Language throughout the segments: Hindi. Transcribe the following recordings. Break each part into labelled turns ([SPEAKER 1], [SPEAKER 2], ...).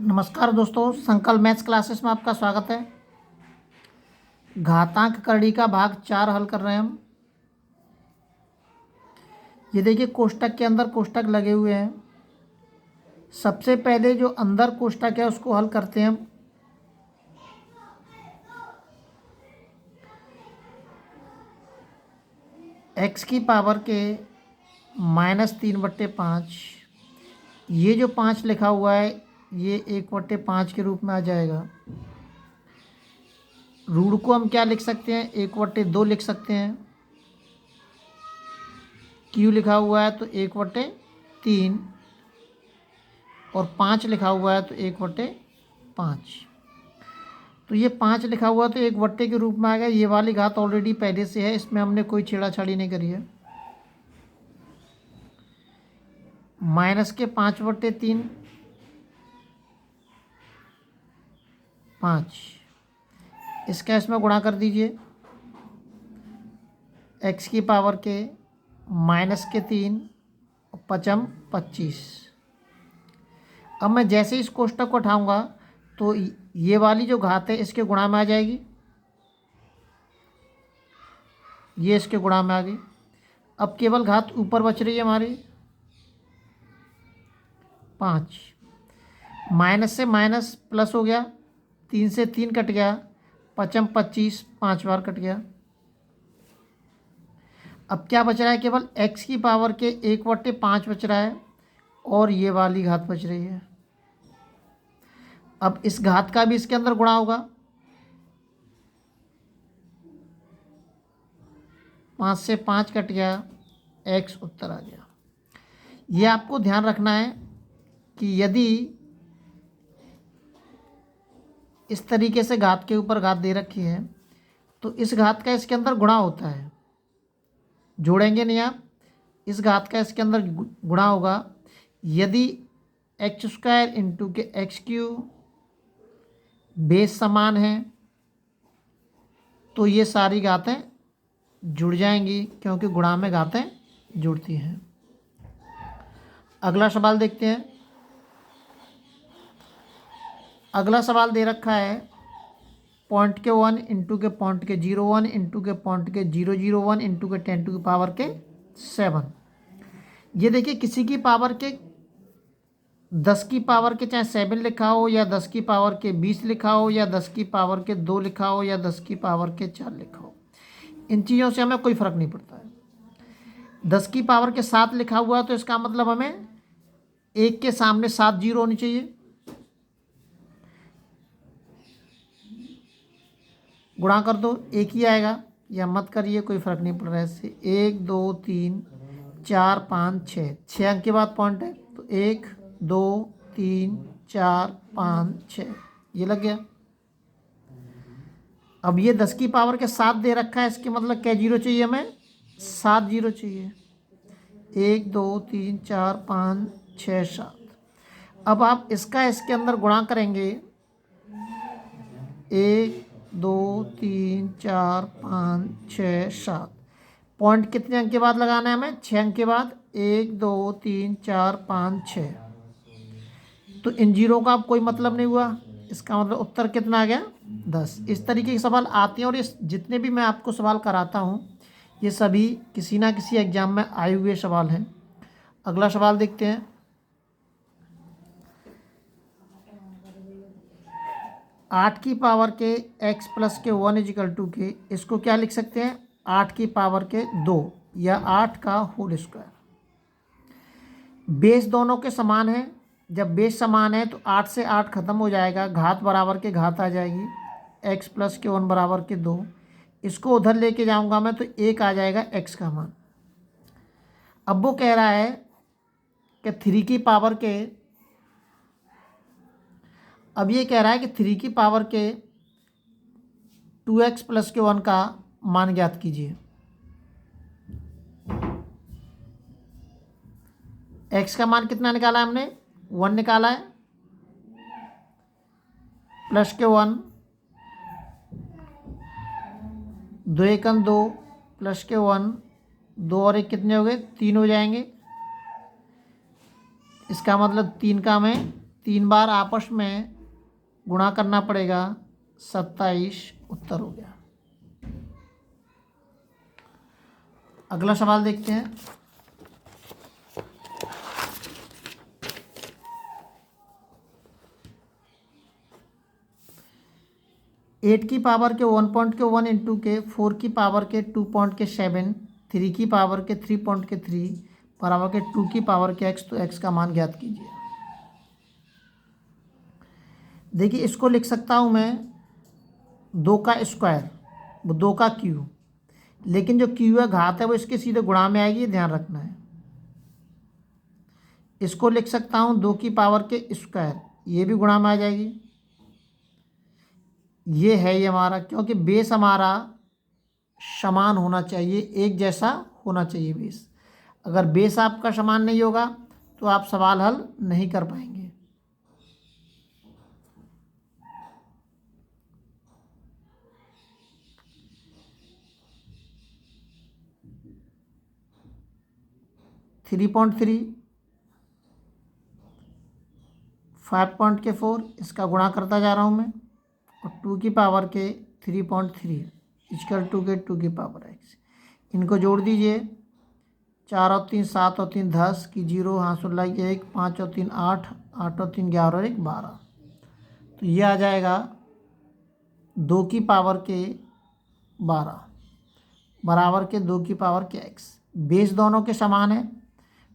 [SPEAKER 1] नमस्कार दोस्तों, संकल्प मैथ्स क्लासेस में आपका स्वागत है। घातांक करड़ी का भाग 4 हल कर रहे हैं हम। ये देखिए कोष्टक के अंदर कोष्टक लगे हुए हैं। सबसे पहले जो अंदर कोष्टक है उसको हल करते हैं हम। x की पावर के -3/5, ये जो 5 लिखा हुआ है ये 1/5 के रूप में आ जाएगा। रूट को हम क्या लिख सकते हैं, 1/2 लिख सकते हैं। क्यू लिखा हुआ है तो 1/3 और 5 लिखा हुआ है तो 1/5। तो ये 5 लिखा हुआ तो 1/, के रूप में आ गया। ये वाली घात ऑलरेडी पहले से है, इसमें हमने कोई छेड़ाछाड़ी नहीं करी है। -5/3 5, इसका इसमें गुणा कर दीजिए। x की पावर के -3 और 5 25। अब मैं जैसे इस कोष्टक को उठाऊंगा तो ये वाली जो घात है इसके गुणा में आ जाएगी, ये इसके गुणा में आ गई। अब केवल घात ऊपर बच रही है हमारी 5। माइनस से माइनस प्लस हो गया, 3 से 3 कट गया, 5 25, 5 बार कट गया। अब क्या बच रहा है, केवल x की पावर के 1/5 बच रहा है और ये वाली घात बच रही है। अब इस घात का भी इसके अंदर गुणा होगा, 5 से 5 कट गया, x उत्तर आ गया। ये आपको ध्यान रखना है कि यदि इस तरीके से घात के ऊपर घात दे रखी है तो इस घात का इसके अंदर गुणा होता है। जोड़ेंगे नहीं आप, इस घात का इसके अंदर गुणा होगा। यदि x² इंटू के x³ बेस समान है तो ये सारी घातें जुड़ जाएंगी, क्योंकि गुणा में घातें जुड़ती हैं। अगला सवाल देखते हैं। अगला सवाल दे रखा है पॉइंट के 1 इंटू के पॉइंट के 0.1 इंटू के पॉइंट के 0.01 इंटू के 10⁻⁷। ये देखिए किसी की पावर के 10 की पावर के चाहे 7 लिखा हो या 10 की पावर के 20 लिखा हो या 10 की पावर के 2 लिखा हो या 10 की पावर के 4 लिखा हो, इन चीज़ों से हमें कोई फ़र्क नहीं पड़ता है। 10 की पावर के 7 लिखा हुआ है तो इसका मतलब हमें 1 के सामने 7 जीरो होनी चाहिए। गुणा कर दो, एक ही आएगा, या मत करिए, कोई फ़र्क नहीं पड़ रहा है इससे। 1 2 3 4 5 6, 6 अंक के बाद पॉइंट है तो 1 2 3 4 5 6, ये लग गया। अब ये 10 की पावर के 7 दे रखा है, इसके मतलब क्या जीरो चाहिए हमें, 7 जीरो चाहिए। 1 2 3 4 5 6 7। अब आप इसका इसके अंदर गुणा करेंगे, 1 2 3 4 5 6 7। पॉइंट कितने अंक के बाद लगाना है हमें, 6 अंक के बाद। 1 2 3 4 5 6। तो इन जीरो का अब कोई मतलब नहीं हुआ, इसका मतलब उत्तर कितना आ गया, 10। इस तरीके के सवाल आते हैं और ये जितने भी मैं आपको सवाल कराता हूँ ये सभी किसी ना किसी एग्जाम में आए हुए सवाल हैं। अगला सवाल देखते हैं। आठ की पावर के x प्लस के 1 इजिकल टू के, इसको क्या लिख सकते हैं, 8 की पावर के 2 या 8 का होल स्क्वायर। बेस दोनों के समान है, जब बेस समान है तो 8 से 8 खत्म हो जाएगा, घात बराबर के घात आ जाएगी। x प्लस के 1 बराबर के 2, इसको उधर लेके जाऊंगा मैं तो 1 आ जाएगा x का मान। अब वो कह रहा है कि 3 की पावर के, अब ये कह रहा है कि 3 की पावर के 2x प्लस के 1 का मान ज्ञात कीजिए। x का मान कितना निकाला है हमने, 1 निकाला है, प्लस के 1, 2 एकम 2, प्लस के 1, 2 और 1 कितने हो गए, 3 हो जाएंगे। इसका मतलब 3 का हमें 3 बार आपस में गुणा करना पड़ेगा, 27 उत्तर हो गया। अगला सवाल देखते हैं। एट की पावर के 1.1 इंटू के 4 की पावर के 2.7, 3 की पावर के 3.3 बराबर के 2 की पावर के x, तो x का मान ज्ञात कीजिए। देखिए इसको लिख सकता हूँ मैं 2 का स्क्वायर, 2 का क्यूब, लेकिन जो क्यू है घात है वो इसके सीधे गुणा में आएगी, ये ध्यान रखना है। इसको लिख सकता हूँ 2 की पावर के स्क्वायर, ये भी गुणा में आ जाएगी। ये है ये हमारा, क्योंकि बेस हमारा समान होना चाहिए, एक जैसा होना चाहिए बेस। अगर बेस आपका समान नहीं होगा तो आप सवाल हल नहीं कर पाएंगे। थ्री पॉइंट थ्री, 5.4, इसका गुणा करता जा रहा हूँ मैं, और 2 की पावर के 3.3 इक्वल टू के 2 की पावर x। इनको जोड़ दीजिए, 4 और 3 7 और 3 10 की 0, हाँसुर लाइए 1, 5 और 3 8, 8 और 3 11 और 1 12। तो ये आ जाएगा 2 की पावर के 12 बराबर के 2 की पावर के x। बेस दोनों के समान है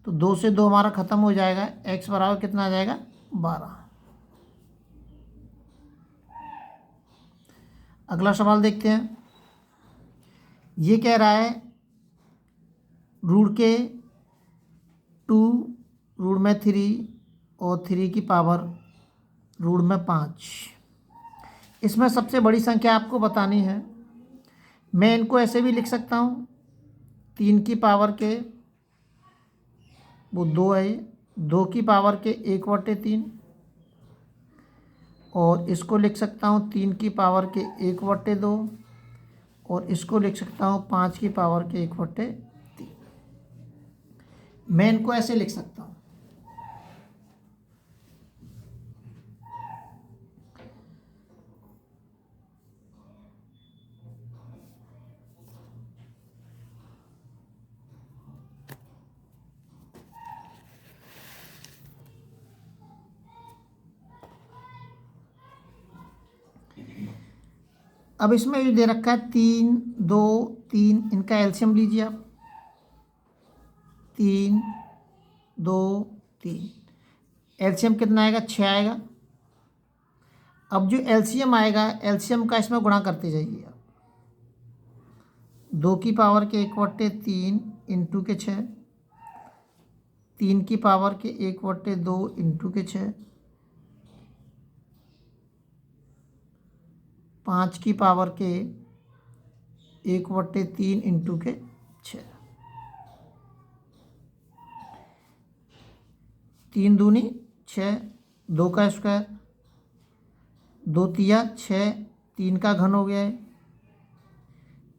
[SPEAKER 1] तो 2 से 2 हमारा खत्म हो जाएगा, x बराबर कितना आ जाएगा 12। अगला सवाल देखते हैं। ये कह रहा है रूट के 2, रूट में 3 और 3 की पावर रूट में 5। इसमें सबसे बड़ी संख्या आपको बतानी है। मैं इनको ऐसे भी लिख सकता हूँ, 3 की पावर के वो 2 है, 2 की पावर के 1/3, और इसको लिख सकता हूँ 3 की पावर के 1/2, और इसको लिख सकता हूँ 5 की पावर के 1/3। मैं इनको ऐसे लिख सकता हूँ। अब इसमें जो दे रखा है 3 2 3, इनका एलसीएम लीजिए आप। 3 2 3, एलसीएम कितना आएगा 6 आएगा। अब जो एलसीएम आएगा, एलसीएम का इसमें गुणा करते जाइए आप। 2 की पावर के 1/3 इंटू के 6, 3 की पावर के 1/2 इंटू के 6, 5 की पावर के 1/3 इंटू के 6, 3 दूनी 6, 2 का स्क्वायर, 2 तिया 6, 3 का घन हो गया है,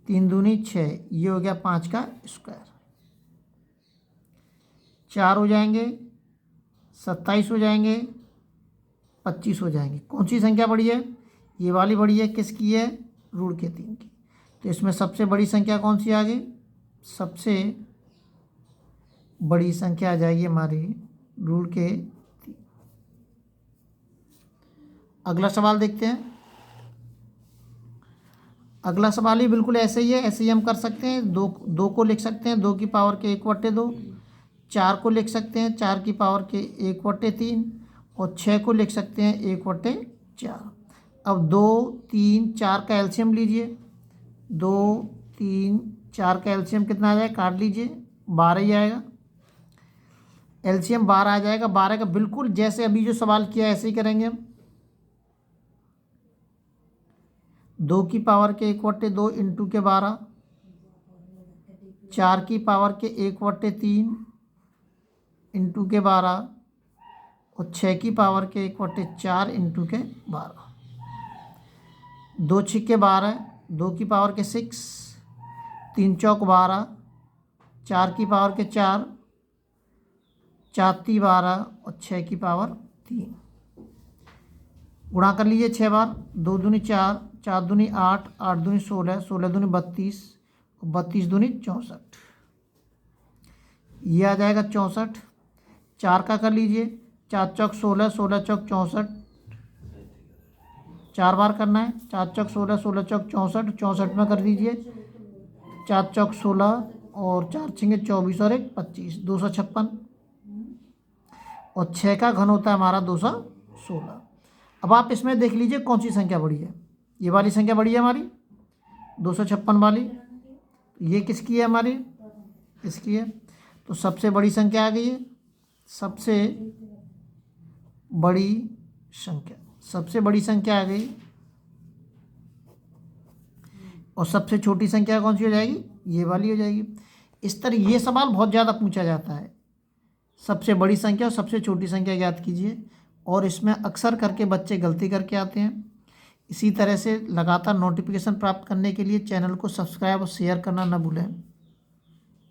[SPEAKER 1] 3 दूनी 6, ये हो गया 5 का स्क्वायर। 4 हो जाएंगे, 27 हो जाएंगे, 25 हो जाएंगे। कौन सी संख्या बड़ी है? ये वाली बड़ी है। किसकी है? रूट के 3 की। तो इसमें सबसे बड़ी संख्या कौन सी आ गई? सबसे बड़ी संख्या आ जाएगी हमारी रूट के 3। अगला सवाल देखते हैं। अगला सवाल ही बिल्कुल ऐसे ही है, ऐसे ही हम कर सकते हैं। 2 को लिख सकते हैं 2 की पावर के 1/2, 4 को लिख सकते हैं 4 की पावर के 1/3, और 6 को लिख सकते हैं 1/4। अब 2 3 4 का एलसीएम लीजिए। 2 3 4 का एलसीएम कितना आ जाएगा? काट लीजिए, 12 ही आएगा। एलसीएम 12 आ जाएगा। 12 का बिल्कुल जैसे अभी जो सवाल किया ऐसे ही करेंगे हम। 2 की पावर के 1/2 इंटू के 12, 4 की पावर के 1/3 इंटू के 12, और 6 की पावर के 1/4 इंटू के 12। 2 छिक्के 12, 2 की पावर के 6, 3 चौक 12, 4 की पावर के 4, 4 ती 12, और 6 की पावर 3। गुणा कर लीजिए 6 बार, 2 दूनी 4, 4 दूनी 8, 8 दूनी 16, 16 दूनी 32, 32 दूनी 64, ये आ जाएगा 64। 4 का कर लीजिए, 4 चौक 16, 16 चौक 64, 4 बार करना है। 4 चौक 16, 16 चौक 64, 64 में कर दीजिए 4 चौक 16 और 4 छिंगे 24 और 1 25, 256। और 6 का घन होता है हमारा 216। अब आप इसमें देख लीजिए कौन सी संख्या बड़ी है। ये वाली संख्या बड़ी है हमारी 256 वाली, ये किसकी है हमारी, इसकी है। तो सबसे बड़ी संख्या आ गई है, सबसे बड़ी संख्या, सबसे बड़ी संख्या आ गई। और सबसे छोटी संख्या कौन सी हो जाएगी, ये वाली हो जाएगी। इस तरह ये सवाल बहुत ज़्यादा पूछा जाता है, सबसे बड़ी संख्या और सबसे छोटी संख्या ज्ञात कीजिए, और इसमें अक्सर करके बच्चे गलती करके आते हैं। इसी तरह से लगातार नोटिफिकेशन प्राप्त करने के लिए चैनल को सब्सक्राइब और शेयर करना न भूलें।